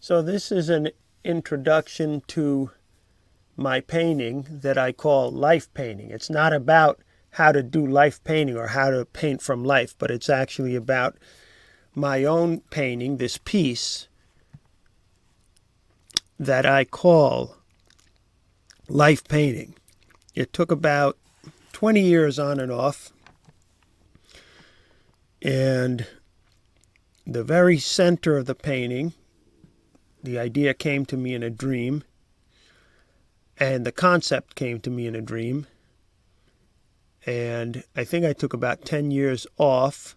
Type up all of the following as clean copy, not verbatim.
So this is an introduction to my painting that I call life painting. It's not about how to do life painting or how to paint from life, but it's actually about my own painting, this piece that I call life painting. It took about 20 years on and off, and the very center of the painting, the idea came to me in a dream, and the concept came to me in a dream, and I think I took about 10 years off,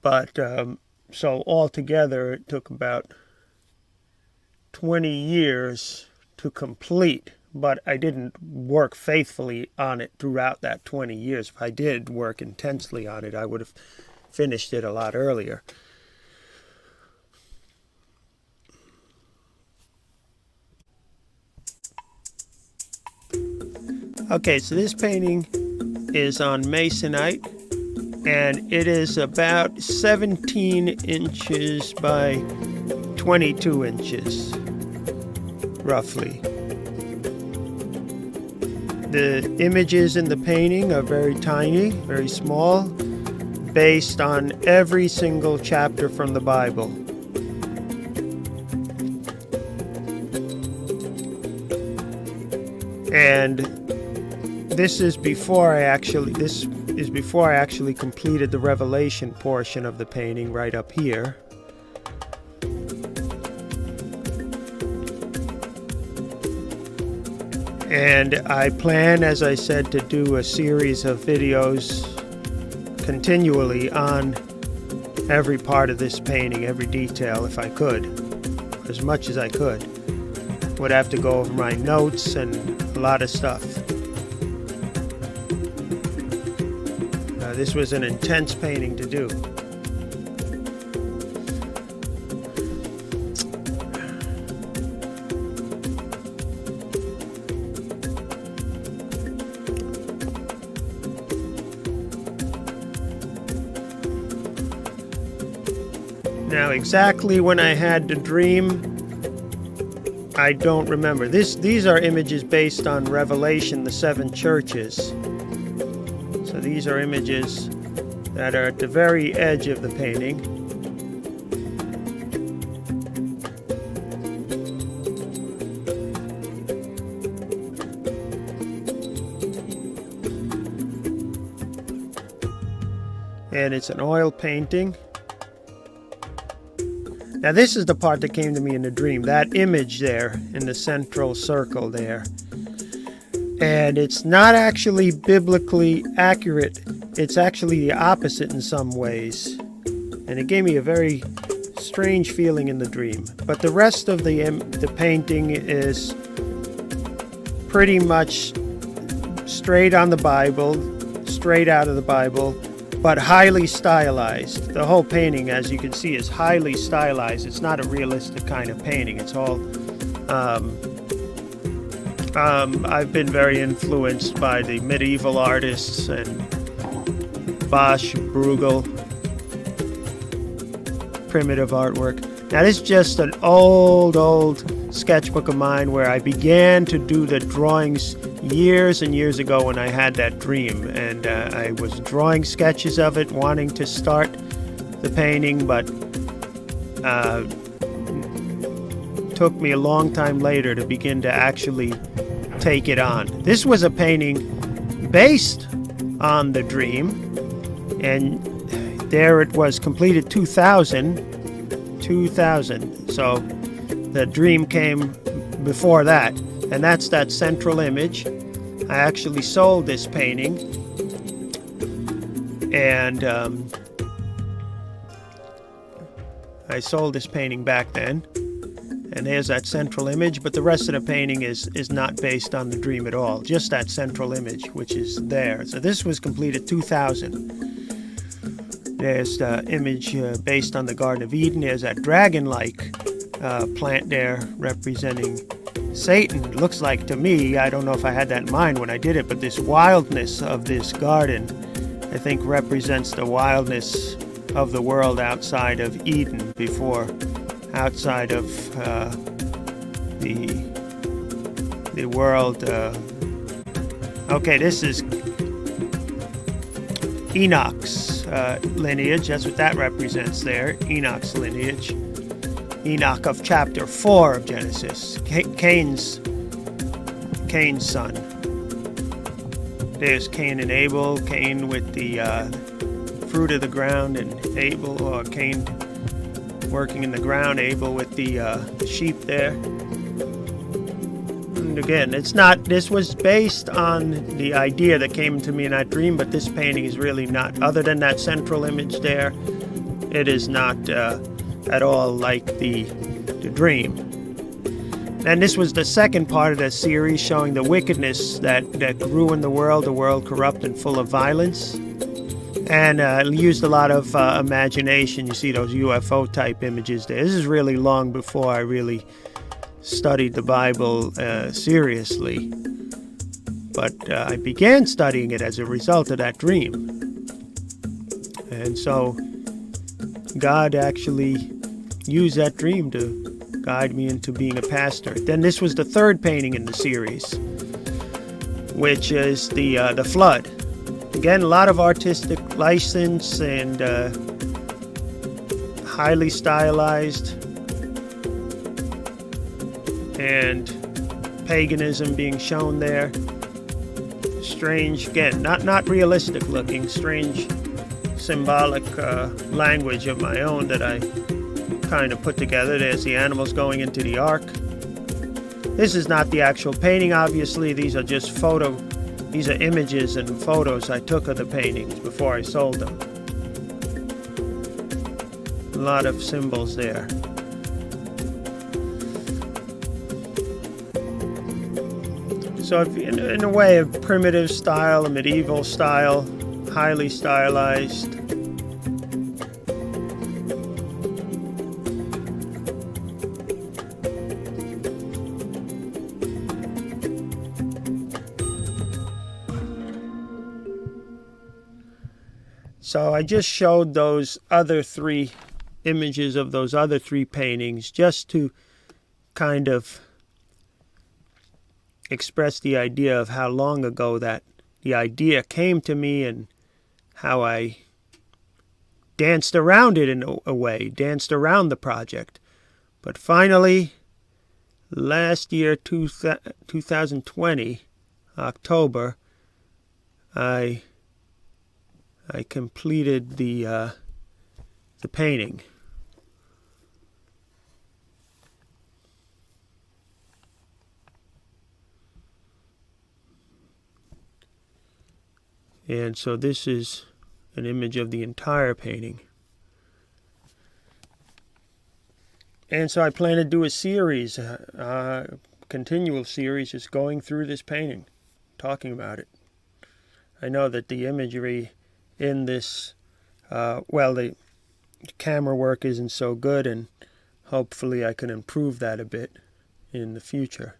but so altogether it took about 20 years to complete, but I didn't work faithfully on it throughout that 20 years. If I did work intensely on it, I would have finished it a lot earlier. Okay, so this painting is on masonite, and it is about 17 inches by 22 inches, roughly. The images in the painting are very tiny, very small, based on every single chapter from the Bible. And this is before I actually completed the Revelation portion of the painting right up here. And I plan, as I said, to do a series of videos continually on every part of this painting, every detail, if I could, as much as I could. Would have to go over my notes and a lot of stuff. This was an intense painting to do. Now, exactly when I had the dream, I don't remember. These are images based on Revelation, the 7 churches. So these are images that are at the very edge of the painting. And it's an oil painting. Now this is the part that came to me in the dream, that image there in the central circle there. And it's not actually biblically accurate. It's actually the opposite in some ways. And it gave me a very strange feeling in the dream. But the rest of the painting is pretty much straight on the Bible, straight out of the Bible, but highly stylized. The whole painting, as you can see, is highly stylized. It's not a realistic kind of painting. It's all... I've been very influenced by the medieval artists and Bosch, Bruegel, primitive artwork. Now this is just an old sketchbook of mine where I began to do the drawings years and years ago when I had that dream, and I was drawing sketches of it, wanting to start the painting, but took me a long time later to begin to actually take it on. This was a painting based on the dream, and there it was, completed 2000. So the dream came before that, and that's that central image. I actually sold this painting, and I sold this painting back then, and there's that central image, but the rest of the painting is not based on the dream at all, just that central image, which is there. So this was completed 2000. There's the image based on the Garden of Eden. There's that dragon-like plant there representing Satan. It looks like to me, I don't know if I had that in mind when I did it, but this wildness of this garden, I think, represents the wildness of the world outside of Eden before outside of the world. Okay, this is Enoch's lineage. That's what that represents there. Enoch's lineage. Enoch of chapter 4 of Genesis. Cain's son. There's Cain and Abel. Cain with the fruit of the ground, and Abel, or Cain working in the ground. Abel with the sheep there. And again, it's not. This was based on the idea that came to me in that dream, but this painting is really not. Other than that central image there, it is not at all like the dream. And this was the second part of the series, showing the wickedness that grew in the world corrupt and full of violence. And used a lot of imagination. You see those UFO type images there. This is really long before I really studied the Bible seriously. But I began studying it as a result of that dream. And so God actually used that dream to guide me into being a pastor. Then this was the third painting in the series, which is the flood. Again, a lot of artistic license and highly stylized, and paganism being shown there. Strange, again, not realistic looking, strange symbolic language of my own that I kind of put together. There's the animals going into the ark. This is not the actual painting, obviously. These are just these are images and photos I took of the paintings before I sold them. A lot of symbols there. So in a way, a primitive style, a medieval style, highly stylized. So I just showed those other three images of those other three paintings just to kind of express the idea of how long ago that the idea came to me and how I danced around it in a way, danced around the project. But finally, last year, 2020, October, I completed the painting. And so this is an image of the entire painting. And so I plan to do a series, continual series, just going through this painting, talking about it. I know that the imagery in this, the camera work isn't so good, and hopefully I can improve that a bit in the future.